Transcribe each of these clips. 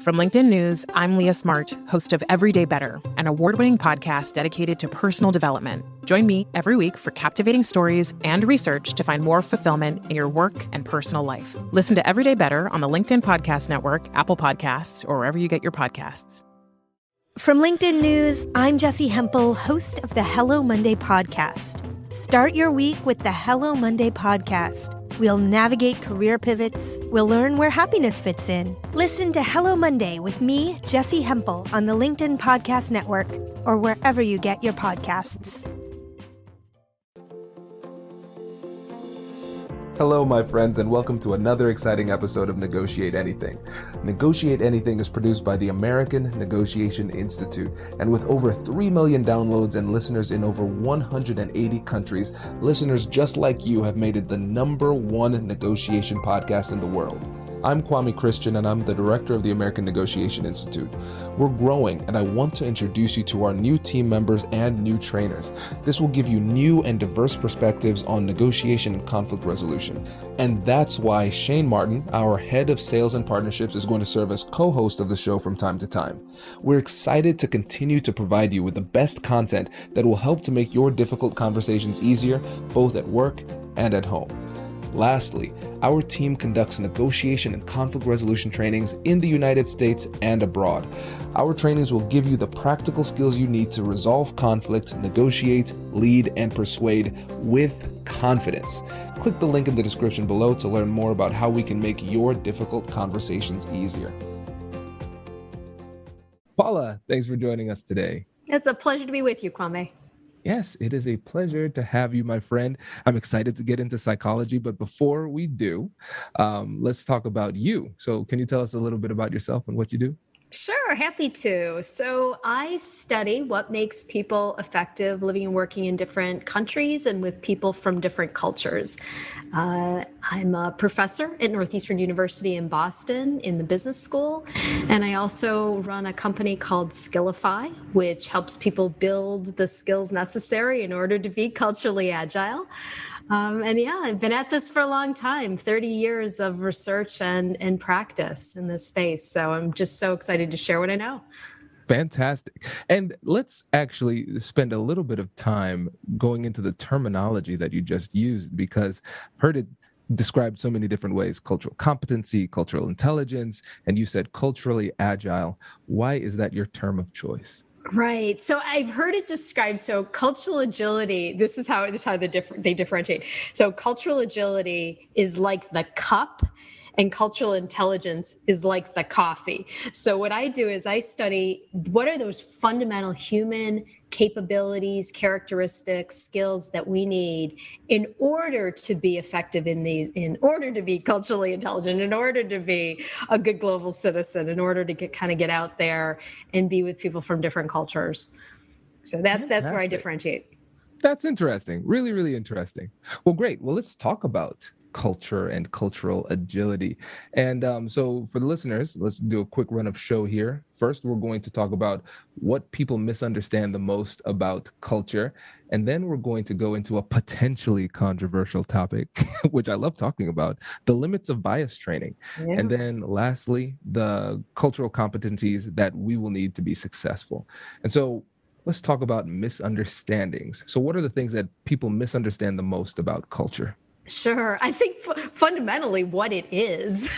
From LinkedIn News, I'm Leah Smart, host of Everyday Better, an award-winning podcast dedicated to personal development. Join me every week for captivating stories and research to find more fulfillment in your work and personal life. Listen to Everyday Better on the LinkedIn Podcast Network, Apple Podcasts, or wherever you get your podcasts. From LinkedIn News, I'm Jessie Hempel, host of the Hello Monday podcast. Start your week with the Hello Monday podcast. We'll navigate career pivots. We'll learn where happiness fits in. Listen to Hello Monday with me, Jessie Hempel, on the LinkedIn Podcast Network or wherever you get your podcasts. Hello, my friends, and welcome to another exciting episode of Negotiate Anything. Negotiate Anything is produced by the American Negotiation Institute, and with over 3 million downloads and listeners in over 180 countries, listeners just like you have made it the #1 negotiation podcast in the world. I'm Kwame Christian, and I'm the director of the American Negotiation Institute. We're growing, and I want to introduce you to our new team members and new trainers. This will give you new and diverse perspectives on negotiation and conflict resolution. And that's why Shane Martin, our head of sales and partnerships, is going to serve as co-host of the show from time to time. We're excited to continue to provide you with the best content that will help to make your difficult conversations easier, both at work and at home. Lastly, our team conducts negotiation and conflict resolution trainings in the United States and abroad. Our trainings will give you the practical skills you need to resolve conflict, negotiate, lead, and persuade with confidence. Click the link in the description below to learn more about how we can make your difficult conversations easier. Paula, thanks for joining us today. It's a pleasure to be with you, Kwame. Yes, it is a pleasure to have you, my friend. I'm excited to get into psychology, but before we do, let's talk about you. So can you tell us a little bit about yourself and what you do? Sure, happy to. So I study what makes people effective living and working in different countries and with people from different cultures. I'm a professor at Northeastern University in Boston in the business school, and I also run a company called Skiilify, which helps people build the skills necessary in order to be culturally agile. I've been at this for a long time, 30 years of research and practice in this space. So I'm just so excited to share what I know. Fantastic. And let's actually spend a little bit of time going into the terminology that you just used, because I've heard it described so many different ways: cultural competency, cultural intelligence, and you said culturally agile. Why is that your term of choice? Right. So I've heard it described. So cultural agility, this is how they differentiate. So cultural agility is like the cup, and cultural intelligence is like the coffee. So what I do is I study what are those fundamental human capabilities, characteristics, skills that we need in order to be effective in order to be culturally intelligent, in order to be a good global citizen, in order to get out there and be with people from different cultures. So that's where I differentiate. That's interesting. Really, really interesting. Well, great. Well, let's talk about culture and cultural agility. And so for the listeners, let's do a quick run of show here. First, we're going to talk about what people misunderstand the most about culture. And then we're going to go into a potentially controversial topic, which I love talking about, the limits of bias training. Yeah. And then lastly, the cultural competencies that we will need to be successful. And so let's talk about misunderstandings. So what are the things that people misunderstand the most about culture? Sure. I think fundamentally what it is,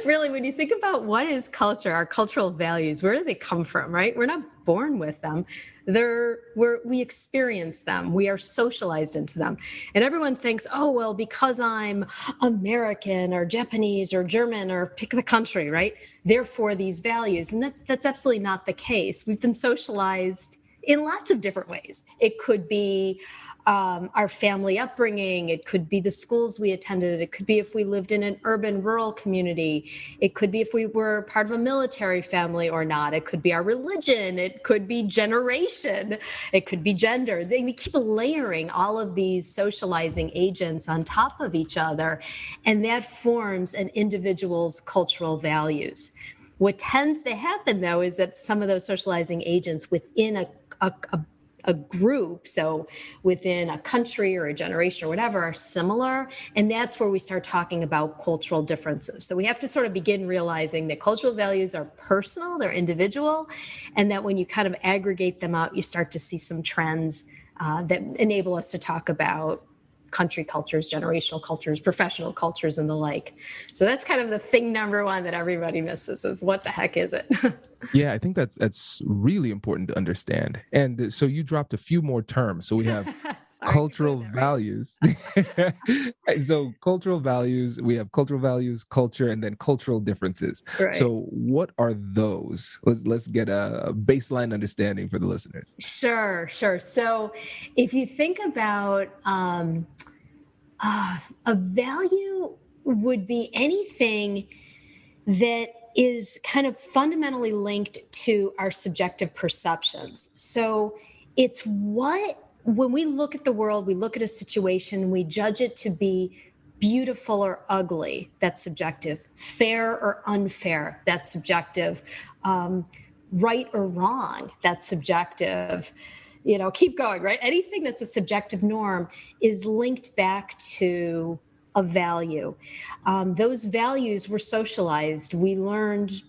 really when you think about what is culture, our cultural values, where do they come from, right? We're not born with them. We experience them. We are socialized into them. And everyone thinks, oh, well, because I'm American or Japanese or German or pick the country, right? Therefore, these values. And that's absolutely not the case. We've been socialized in lots of different ways. It could be our family upbringing. It could be the schools we attended. It could be if we lived in an urban, rural community. It could be if we were part of a military family or not. It could be our religion. It could be generation. It could be gender. We keep layering all of these socializing agents on top of each other, and that forms an individual's cultural values. What tends to happen, though, is that some of those socializing agents within a a group, so within a country or a generation or whatever, are similar. And that's where we start talking about cultural differences. So we have to sort of begin realizing that cultural values are personal, they're individual, and that when you kind of aggregate them out, you start to see some trends that enable us to talk about country cultures, generational cultures, professional cultures, and the like. So that's kind of the thing number one that everybody misses is what the heck is it? Yeah, I think that's really important to understand. And so you dropped a few more terms. So we have Sorry, cultural that, right? values. So cultural values, we have cultural values, culture, and then cultural differences. Right. So what are those? Let's get a baseline understanding for the listeners. Sure. So if you think about a value would be anything that is kind of fundamentally linked to our subjective perceptions. So it's when we look at the world, we look at a situation, we judge it to be beautiful or ugly, that's subjective. Fair or unfair, that's subjective. Right or wrong, that's subjective. Keep going, right? Anything that's a subjective norm is linked back to a value. Those values were socialized. We learned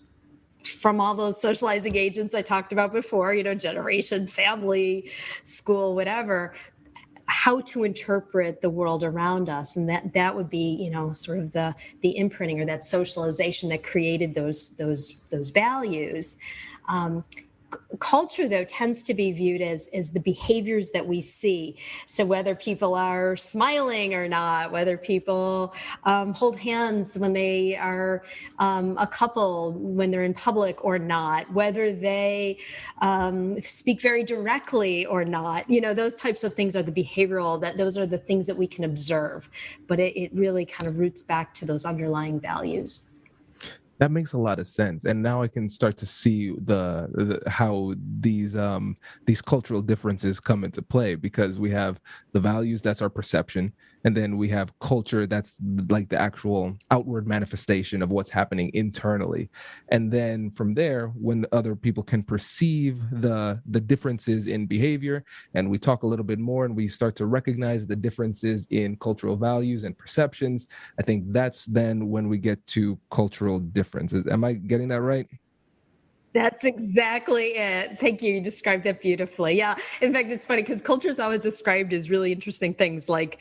from all those socializing agents I talked about before, generation, family, school, whatever, how to interpret the world around us. And that would be, sort of the imprinting or that socialization that created those values. Culture, though, tends to be viewed as the behaviors that we see. So whether people are smiling or not, whether people hold hands when they are a couple, when they're in public or not, whether they speak very directly or not, those types of things are the behavioral, those are the things that we can observe. But it really kind of roots back to those underlying values. That makes a lot of sense, and now I can start to see how these cultural differences come into play, because we have the values, that's our perception, and then we have culture, that's like the actual outward manifestation of what's happening internally. And then from there, when other people can perceive the differences in behavior, and we talk a little bit more and we start to recognize the differences in cultural values and perceptions, I think that's then when we get to cultural differences. Am I getting that right? That's exactly it. Thank you. You described that beautifully. Yeah. In fact, it's funny because culture is always described as really interesting things like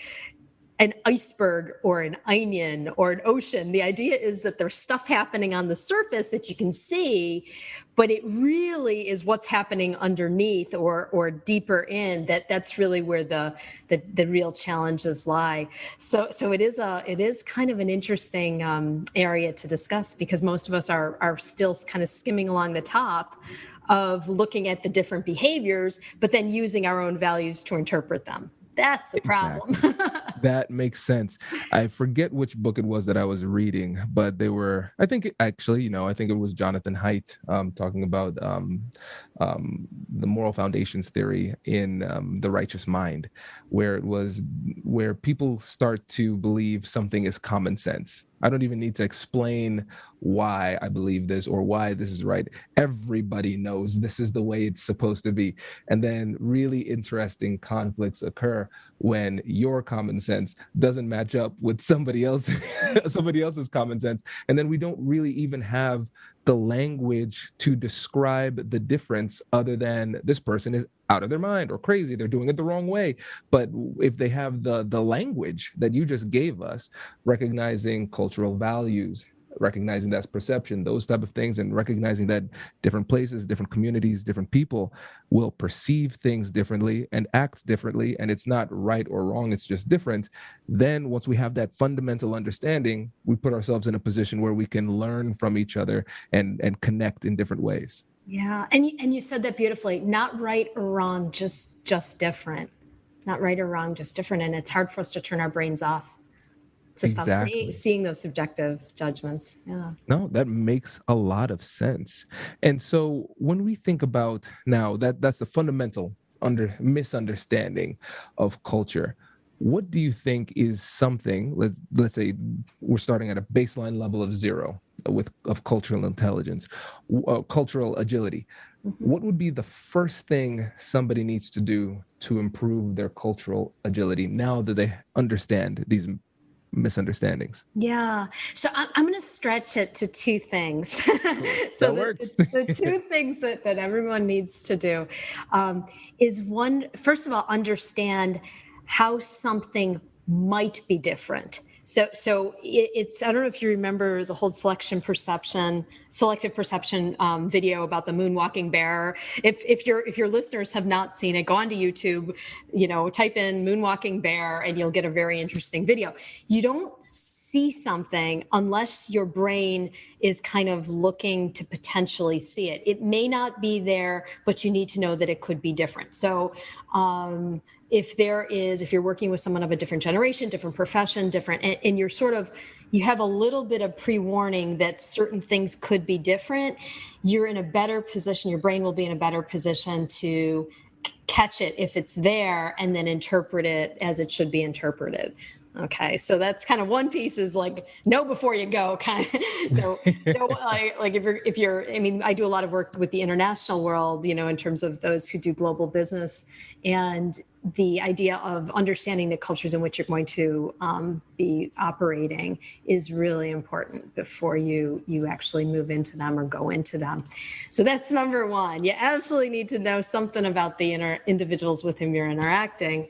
an iceberg or an onion or an ocean. The idea is that there's stuff happening on the surface that you can see, but it really is what's happening underneath or deeper in that's really where the real challenges lie. So it is kind of an interesting area to discuss, because most of us are still kind of skimming along the top of looking at the different behaviors, but then using our own values to interpret them. That's the problem. Exactly. That makes sense. I forget which book it was that I was reading, but they were, I think it was Jonathan Haidt talking about the moral foundations theory in The Righteous Mind, where people start to believe something is common sense. I don't even need to explain why I believe this or why this is right. Everybody knows this is the way it's supposed to be. And then really interesting conflicts occur when your common sense doesn't match up with somebody else's common sense. And then we don't really even have the language to describe the difference other than this person is out of their mind or crazy, they're doing it the wrong way. But if they have the language that you just gave us, recognizing cultural values, recognizing that's perception, those type of things, and recognizing that different places, different communities, different people will perceive things differently and act differently, and it's not right or wrong, it's just different. Then once we have that fundamental understanding, we put ourselves in a position where we can learn from each other and connect in different ways. Yeah, and you said that beautifully. Not right or wrong, just different. Not right or wrong, just different. And it's hard for us to turn our brains off to stop seeing those subjective judgments. Yeah. No, that makes a lot of sense. And so when we think about now that's the fundamental misunderstanding of culture. what do you think is something, let's say we're starting at a baseline level of 0 of cultural intelligence, cultural agility. What would be the first thing somebody needs to do to improve their cultural agility now that they understand these misunderstandings? Yeah. So I'm going to stretch it to two things. So That works. the two things that everyone needs to do is one, first of all, understand how something might be different. So it's, I don't know if you remember the whole selective perception video about the moonwalking bear. If your listeners have not seen it, go onto YouTube, type in moonwalking bear and you'll get a very interesting video. You don't see something unless your brain is kind of looking to potentially see it. It may not be there, but you need to know that it could be different. So if you're working with someone of a different generation, different profession, and you have a little bit of pre-warning that certain things could be different, you're in a better position, your brain will be in a better position to catch it if it's there and then interpret it as it should be interpreted. Okay, so that's kind of one piece, is like, know before you go, kind of. So if you're, I mean, I do a lot of work with the international world, in terms of those who do global business, and the idea of understanding the cultures in which you're going to be operating is really important before you actually move into them or go into them. So that's number one. You absolutely need to know something about the individuals with whom you're interacting.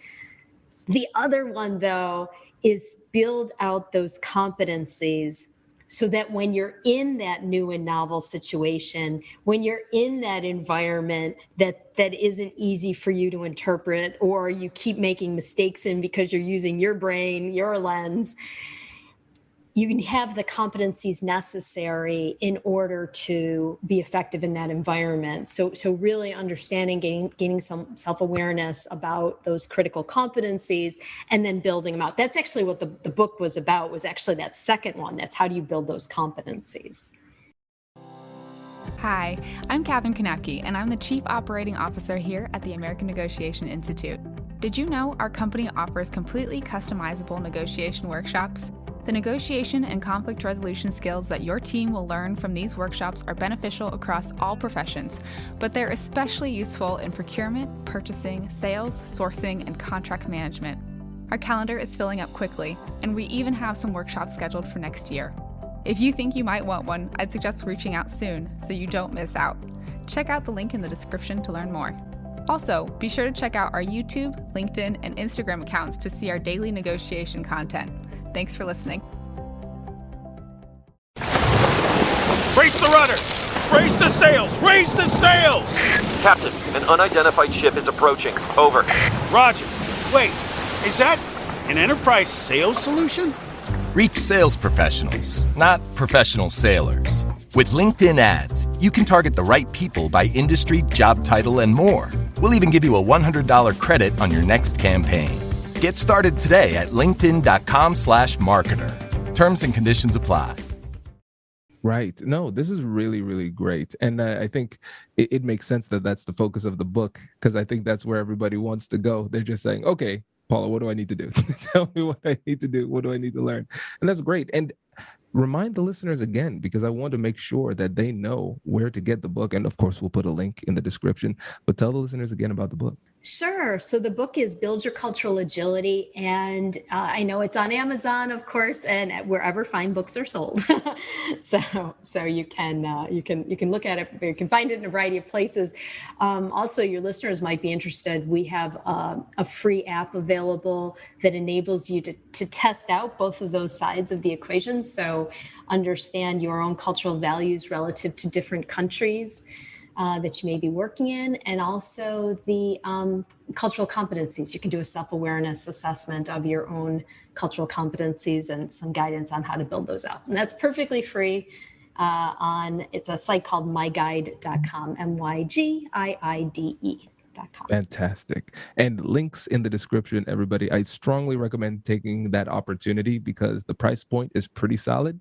The other one, though, is build out those competencies so that when you're in that new and novel situation, when you're in that environment that isn't easy for you to interpret, or you keep making mistakes in because you're using your brain, your lens, you can have the competencies necessary in order to be effective in that environment. So really understanding, gaining some self-awareness about those critical competencies, and then building them out. That's actually what the book was about, was actually that second one. That's how do you build those competencies. Hi, I'm Katherine Kanapke, and I'm the Chief Operating Officer here at the American Negotiation Institute. Did you know our company offers completely customizable negotiation workshops? The negotiation and conflict resolution skills that your team will learn from these workshops are beneficial across all professions, but they're especially useful in procurement, purchasing, sales, sourcing, and contract management. Our calendar is filling up quickly, and we even have some workshops scheduled for next year. If you think you might want one, I'd suggest reaching out soon so you don't miss out. Check out the link in the description to learn more. Also, be sure to check out our YouTube, LinkedIn, and Instagram accounts to see our daily negotiation content. Thanks for listening. Brace the rudders! Raise the sails! Raise the sails! Captain, an unidentified ship is approaching. Over. Roger. Wait, is that an enterprise sales solution? Reach sales professionals, not professional sailors. With LinkedIn ads, you can target the right people by industry, job title, and more. We'll even give you a $100 credit on your next campaign. Get started today at linkedin.com/marketer. Terms and conditions apply. Right. No, this is really, really great. And I think it makes sense that that's the focus of the book, because I think that's where everybody wants to go. They're just saying, okay, Paula, what do I need to do? Tell me what I need to do. What do I need to learn? And that's great. And remind the listeners again, because I want to make sure that they know where to get the book. And of course, we'll put a link in the description, but tell the listeners again about the book. Sure. So the book is Build Your Cultural Agility. And I know it's on Amazon, of course, and wherever fine books are sold. So you can look at it, you can find it in a variety of places. Also, your listeners might be interested. We have a free app available that enables you to test out both of those sides of the equation. So understand your own cultural values relative to different countries that you may be working in, and also the cultural competencies. You can do a self-awareness assessment of your own cultural competencies and some guidance on how to build those out. And that's perfectly free it's a site called myguide.com, MYGIIDE.com. Fantastic. And links in the description, everybody. I strongly recommend taking that opportunity because the price point is pretty solid.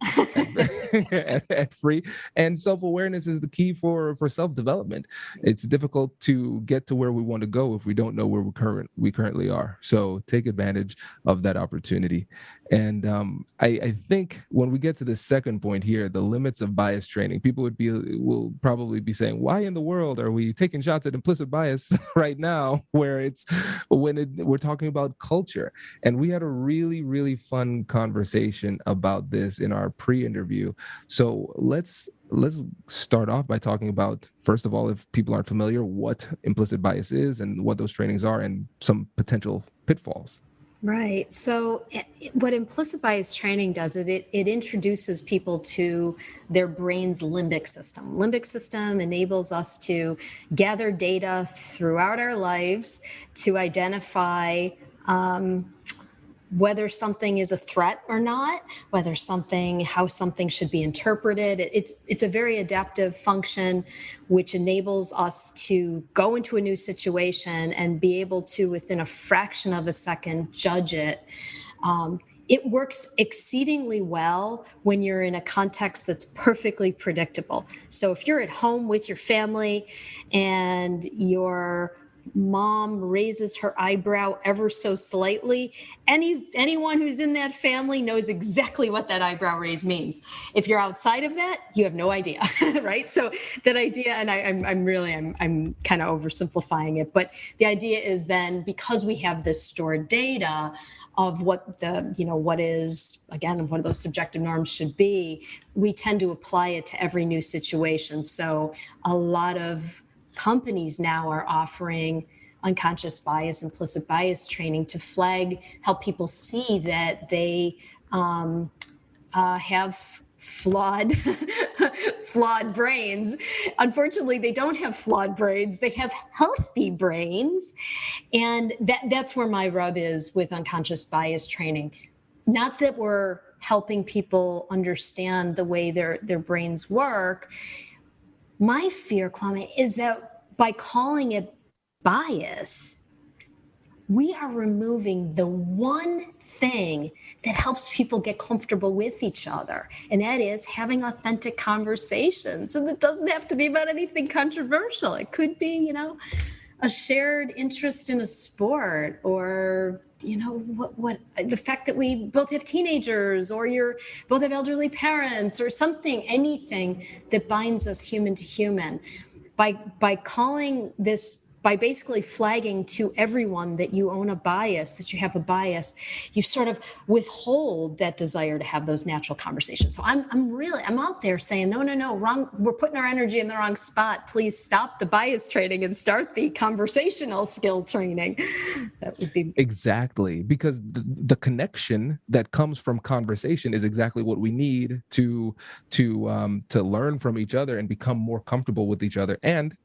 and free. And self-awareness is the key for self-development. It's difficult to get to where we want to go if we don't know where we currently are. So take advantage of that opportunity. And I think when we get to the second point here, the limits of bias training, people will probably be saying, why in the world are we taking shots at implicit bias right now, where we're talking about culture? And we had a really, really fun conversation about this in our pre-interview. So let's start off by talking about, first of all, if people aren't familiar, what implicit bias is and what those trainings are and some potential pitfalls. Right. So what implicit bias training does is it introduces people to their brain's limbic system. Limbic system enables us to gather data throughout our lives to identify whether something is a threat or not, how something should be interpreted. It's a very adaptive function, which enables us to go into a new situation and be able to, within a fraction of a second, judge it. It works exceedingly well when you're in a context that's perfectly predictable. So if you're at home with your family and your mom raises her eyebrow ever so slightly, anyone who's in that family knows exactly what that eyebrow raise means. If you're outside of that, you have no idea, right? So that idea, and I'm kind of oversimplifying it, but the idea is then, because we have this stored data of what is, again, what those subjective norms should be, we tend to apply it to every new situation. So a lot of companies now are offering unconscious bias, implicit bias training to help people see that they have flawed brains. Unfortunately, they don't have flawed brains. They have healthy brains. And that's where my rub is with unconscious bias training. Not that we're helping people understand the way their brains work. My fear, Kwame, is that by calling it bias, we are removing the one thing that helps people get comfortable with each other, and that is having authentic conversations. And it doesn't have to be about anything controversial. It could be, a shared interest in a sport, or what the fact that we both have teenagers, or both have elderly parents, or anything that binds us human to human. By calling this, by basically flagging to everyone that you own a bias, that you have a bias, you sort of withhold that desire to have those natural conversations. So I'm out there saying, no, wrong. We're putting our energy in the wrong spot. Please stop the bias training and start the conversational skill training. That would be exactly, because the connection that comes from conversation is exactly what we need to learn from each other and become more comfortable with each other. And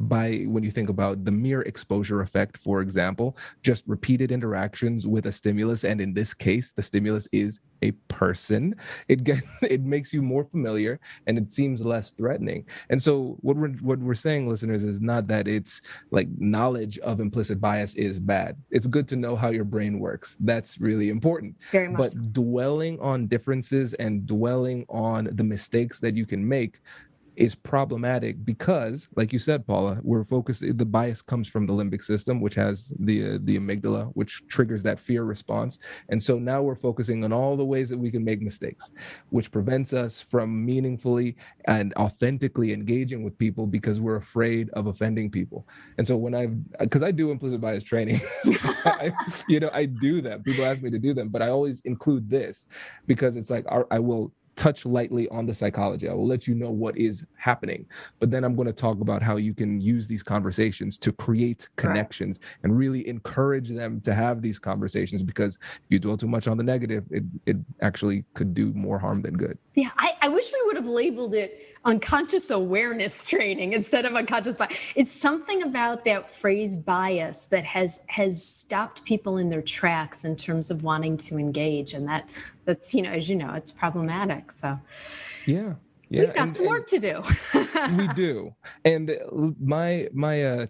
when you think about the mere exposure effect, for example, just repeated interactions with a stimulus, and in this case, the stimulus is a person, it makes you more familiar and it seems less threatening. And so what we're saying, listeners, is not that it's like knowledge of implicit bias is bad. It's good to know how your brain works. That's really important. Very much but so. Dwelling on differences and dwelling on the mistakes that you can make is problematic, because, like you said, Paula, the bias comes from the limbic system, which has the amygdala, which triggers that fear response. And so now we're focusing on all the ways that we can make mistakes, which prevents us from meaningfully and authentically engaging with people, because we're afraid of offending people. And so because I do implicit bias training, I do them. People ask me to do them, but I always include this, because it's like I will touch lightly on the psychology. I will let you know what is happening, but then I'm going to talk about how you can use these conversations to create connections and really encourage them to have these conversations, because if you dwell too much on the negative, it actually could do more harm than good. Yeah, I wish we would have labeled it unconscious awareness training instead of unconscious bias. It's something about that phrase bias that has stopped people in their tracks in terms of wanting to engage, and that's as you know, it's problematic. So yeah. Yeah, We've got some work to do. we do. And my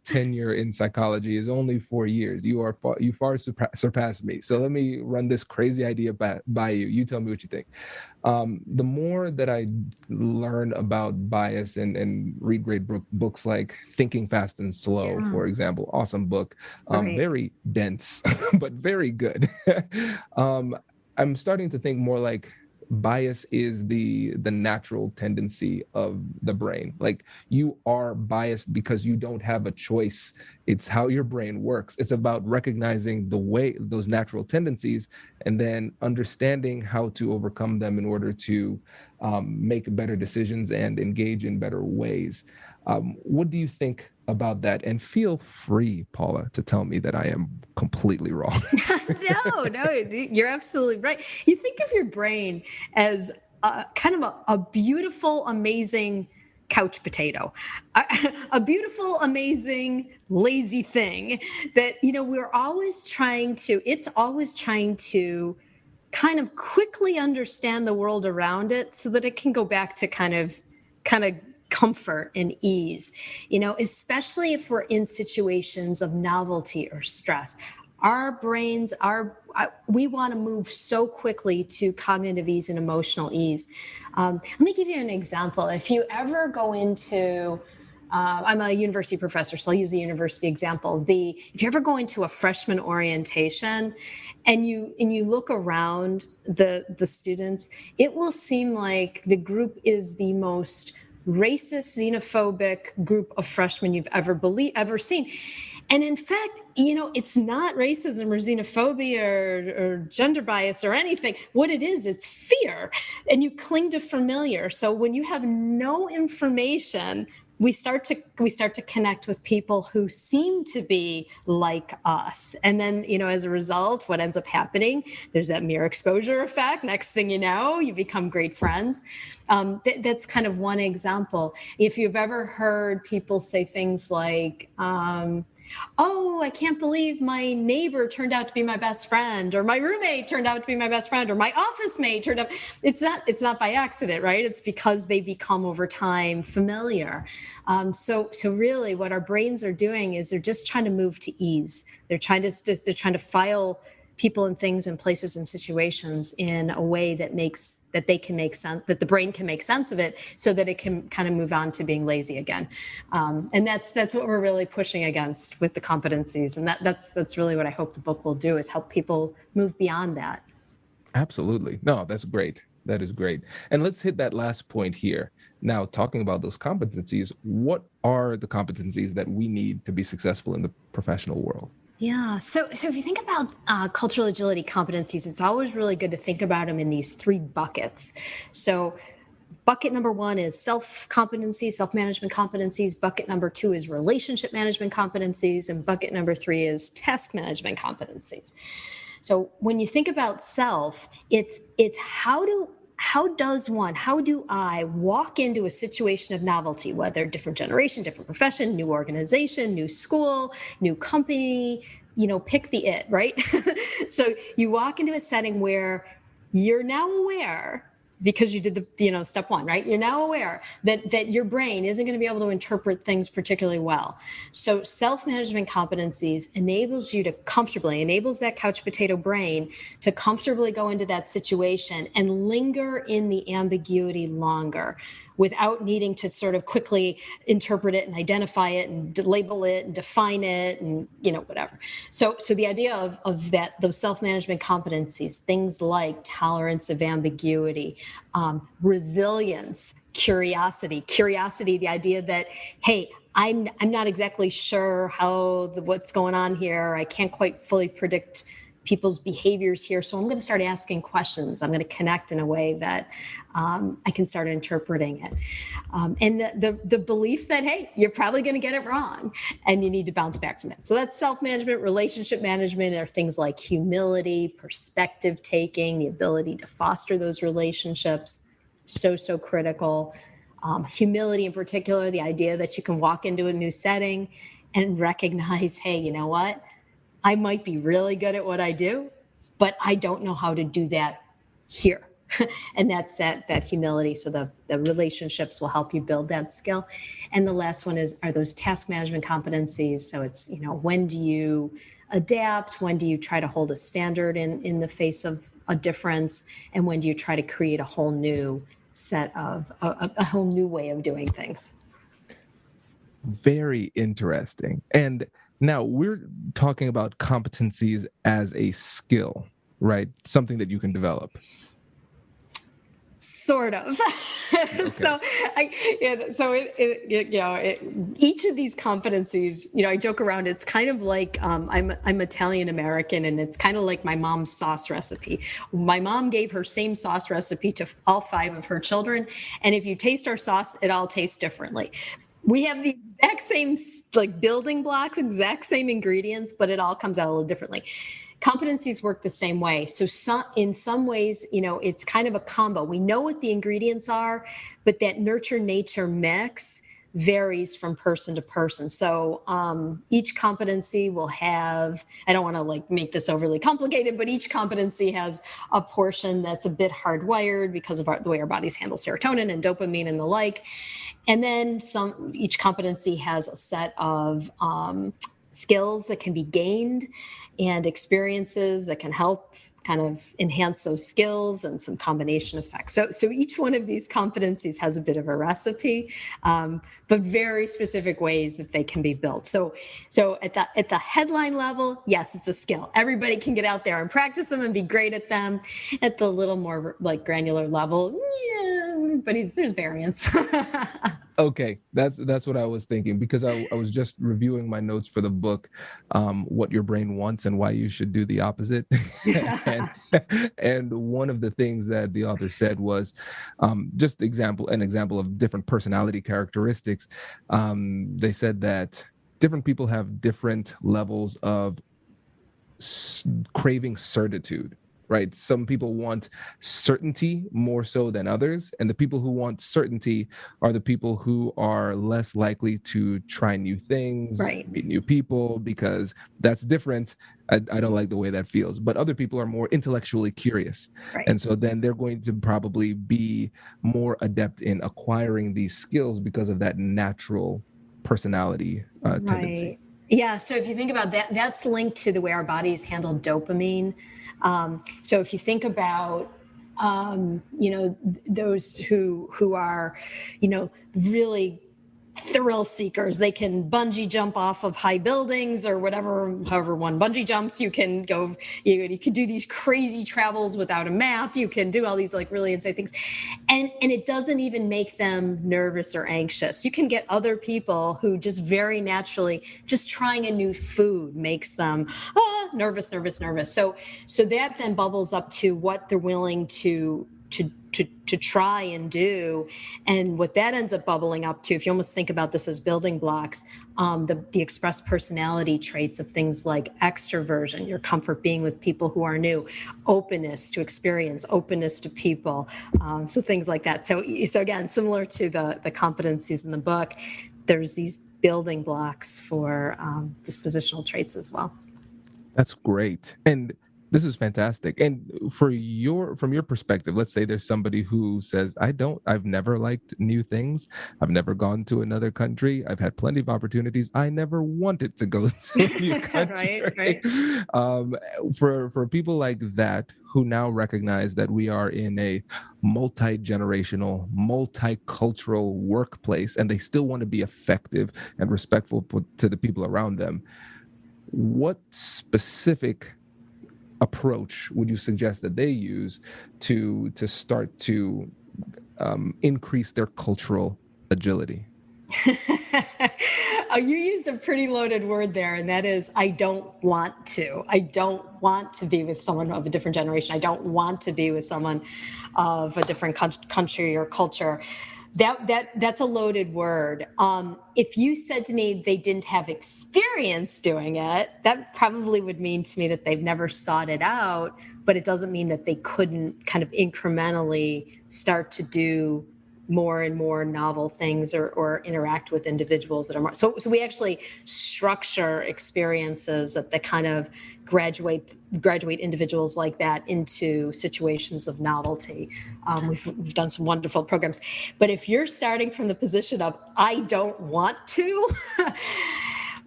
tenure in psychology is only 4 years. You far surpass me. So let me run this crazy idea by you. You tell me what you think. The more that I learn about bias and read great books like Thinking Fast and Slow, for example, awesome book, Right. very dense, but very good. I'm starting to think more like bias is the natural tendency of the brain. Like, you are biased because you don't have a choice. It's how your brain works. It's about recognizing the way those natural tendencies and then understanding how to overcome them in order to make better decisions and engage in better ways. What do you think about that? And feel free, Paula, to tell me that I am completely wrong. No, you're absolutely right. You think of your brain as kind of a beautiful, amazing couch potato, a beautiful, amazing, lazy thing that, it's always trying to kind of quickly understand the world around it so that it can go back to kind of comfort and ease, especially if we're in situations of novelty or stress. Our brains we want to move so quickly to cognitive ease and emotional ease. Let me give you an example. If you ever go into, I'm a university professor, so I'll use the university example. If you ever go into a freshman orientation and you look around the students, it will seem like the group is the most racist, xenophobic group of freshmen you've ever seen. And in fact, it's not racism or xenophobia or gender bias or anything. What it is, it's fear. And you cling to familiar. So when you have no information, we start to connect with people who seem to be like us. And then, as a result, what ends up happening, there's that mere exposure effect. Next thing you know, you become great friends. That's kind of one example. If you've ever heard people say things like, oh, I can't believe my neighbor turned out to be my best friend, or my roommate turned out to be my best friend, or my office mate turned out. It's not by accident, right? It's because they become over time familiar. So really what our brains are doing is they're just trying to move to ease. They're trying to file people and things and places and situations in a way that they can make sense, that the brain can make sense of it, so that it can kind of move on to being lazy again. And that's what we're really pushing against with the competencies. And that's really what I hope the book will do, is help people move beyond that. Absolutely. No, that's great. That is great. And let's hit that last point here. Now, talking about those competencies, what are the competencies that we need to be successful in the professional world? Yeah. So if you think about cultural agility competencies, it's always really good to think about them in these 3 buckets. So bucket number 1 is self-competencies, self-management competencies. Bucket number 2 is relationship management competencies. And bucket number 3 is task management competencies. So when you think about self, it's how do I walk into a situation of novelty, whether different generation, different profession, new organization, new school, new company, pick the it, right? So you walk into a setting where you're now aware, because you did the, step 1, right? You're now aware that your brain isn't going to be able to interpret things particularly well. So self-management competencies enables that couch potato brain to comfortably go into that situation and linger in the ambiguity longer, without needing to sort of quickly interpret it and identify it and label it and define it and, whatever. So the idea of those self-management competencies, things like tolerance of ambiguity, resilience, curiosity, the idea that, hey, I'm not exactly sure what's going on here. I can't quite fully predict people's behaviors here. So I'm going to start asking questions. I'm going to connect in a way that I can start interpreting it. And the belief that, hey, you're probably going to get it wrong and you need to bounce back from it. So that's self-management. Relationship management are things like humility, perspective taking, the ability to foster those relationships. So critical. Humility in particular, the idea that you can walk into a new setting and recognize, hey, you know what? I might be really good at what I do, but I don't know how to do that here. And that's that humility. So the relationships will help you build that skill. And the last one are those task management competencies. So it's, when do you adapt? When do you try to hold a standard in the face of a difference? And when do you try to create a whole new set of a whole new way of doing things? Very interesting. And now we're talking about competencies as a skill, right? Something that you can develop. Sort of. Okay. Each of these competencies, I joke around. It's kind of like I'm Italian American, and it's kind of like my mom's sauce recipe. My mom gave her same sauce recipe to all 5 of her children, and if you taste our sauce, it all tastes differently. We have the exact same building blocks, exact same ingredients, but it all comes out a little differently. Competencies work the same way. So in some ways, it's kind of a combo. We know what the ingredients are, but that nurture-nature mix varies from person to person. So each competency will have, I don't want to make this overly complicated, but each competency has a portion that's a bit hardwired because of the way our bodies handle serotonin and dopamine and the like. And then each competency has a set of skills that can be gained and experiences that can help kind of enhance those skills and some combination effects. So each one of these competencies has a bit of a recipe, but very specific ways that they can be built. So at the headline level, yes, it's a skill. Everybody can get out there and practice them and be great at them. At the little more granular level, but there's variance. Okay, that's what I was thinking, because I was just reviewing my notes for the book, What Your Brain Wants and Why You Should Do the Opposite. and one of the things that the author said was just an example of different personality characteristics. They said that different people have different levels of craving certitude. Right? Some people want certainty more so than others. And the people who want certainty are the people who are less likely to try new things, right, meet new people, because that's different. I don't like the way that feels. But other people are more intellectually curious. Right. And so then they're going to probably be more adept in acquiring these skills because of that natural personality tendency. Right. Yeah. So if you think about that, that's linked to the way our bodies handle dopamine. So if you think about, those who are, really thrill seekers, they can bungee jump off of high buildings or however one bungee jumps. You can go, you can do these crazy travels without a map. You can do all these really insane things. And it doesn't even make them nervous or anxious. You can get other people who just very naturally, just trying a new food makes them nervous. So that then bubbles up to what they're willing to try and do. And what that ends up bubbling up to, if you almost think about this as building blocks, the expressed personality traits of things like extroversion, your comfort being with people who are new, openness to experience, openness to people, so things like that. So again, similar to the competencies in the book, there's these building blocks for dispositional traits as well. That's great. And this is fantastic. And from your perspective, let's say there's somebody who says, I've never liked new things. I've never gone to another country. I've had plenty of opportunities. I never wanted to go to a new country. Right. For people like that who now recognize that we are in a multi-generational, multicultural workplace, and they still want to be effective and respectful to the people around them, what specific approach would you suggest that they use to start to increase their cultural agility? You used a pretty loaded word there, and that is, I don't want to. I don't want to be with someone of a different generation. I don't want to be with someone of a different country or culture. That's a loaded word. If you said to me they didn't have experience doing it, that probably would mean to me that they've never sought it out, but it doesn't mean that they couldn't kind of incrementally start to do more and more novel things or interact with individuals that are more. So we actually structure experiences that kind of graduate individuals like that into situations of novelty. We've done some wonderful programs. But if you're starting from the position of, I don't want to,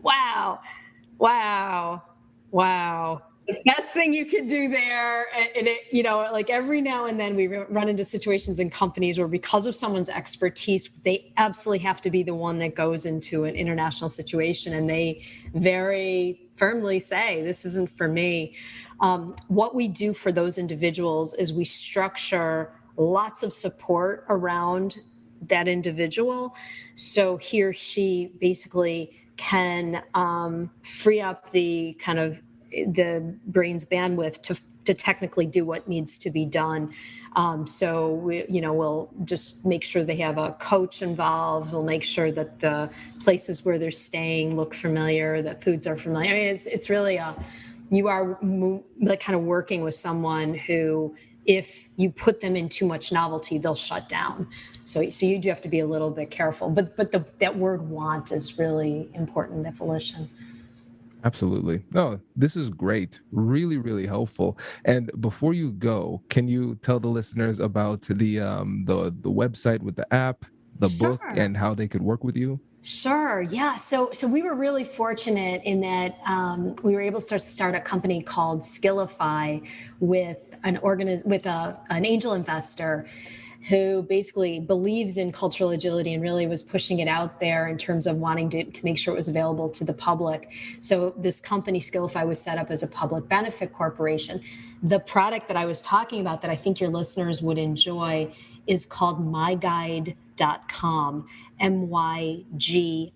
wow. The best thing you could do there, and like every now and then we run into situations in companies where, because of someone's expertise, they absolutely have to be the one that goes into an international situation, and they very firmly say, this isn't for me. What we do for those individuals is we structure lots of support around that individual, so he or she basically can free up the kind of the brain's bandwidth to technically do what needs to be done. So we'll just make sure they have a coach involved. We'll make sure that the places where they're staying look familiar, that foods are familiar. I mean, it's really you are like kind of working with someone who, if you put them in too much novelty, they'll shut down. So you do have to be a little bit careful. But that word "want" is really important, that volition. Absolutely. No, this is great. Really, really helpful. And before you go, can you tell the listeners about the website with the app, the book, and how they could work with you? Sure. Yeah. So we were really fortunate in that we were able to start a company called Skiilify with an angel investor who basically believes in cultural agility and really was pushing it out there in terms of wanting to make sure it was available to the public. So this company, Skiilify, was set up as a public benefit corporation. The product that I was talking about that I think your listeners would enjoy is called myguide.com, MYGIIDE.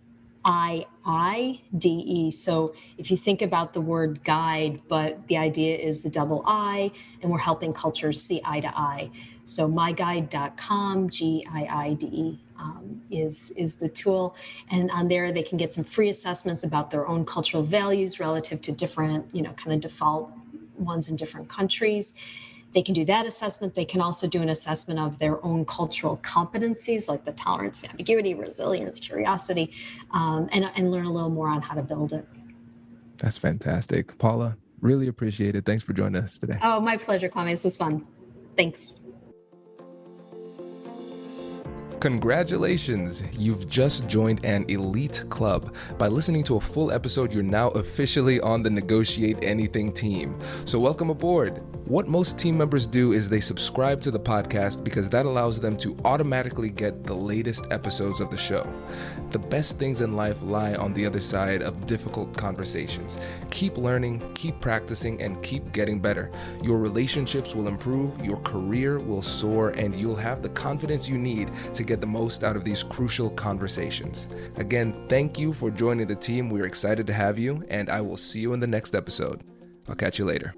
So if you think about the word guide, but the idea is the double I, and we're helping cultures see eye to eye. So myguide.com, GIIDE, is the tool. And on there, they can get some free assessments about their own cultural values relative to different, kind of default ones in different countries. They can do that assessment. They can also do an assessment of their own cultural competencies, like the tolerance, ambiguity, resilience, curiosity, and learn a little more on how to build it. That's fantastic. Paula, really appreciate it. Thanks for joining us today. Oh, my pleasure, Kwame. This was fun. Thanks. Congratulations! You've just joined an elite club. By listening to a full episode, you're now officially on the Negotiate Anything team. So welcome aboard. What most team members do is they subscribe to the podcast because that allows them to automatically get the latest episodes of the show. The best things in life lie on the other side of difficult conversations. Keep learning, keep practicing, and keep getting better. Your relationships will improve, your career will soar, and you'll have the confidence you need to get the most out of these crucial conversations. Again, thank you for joining the team. We're excited to have you, and I will see you in the next episode. I'll catch you later.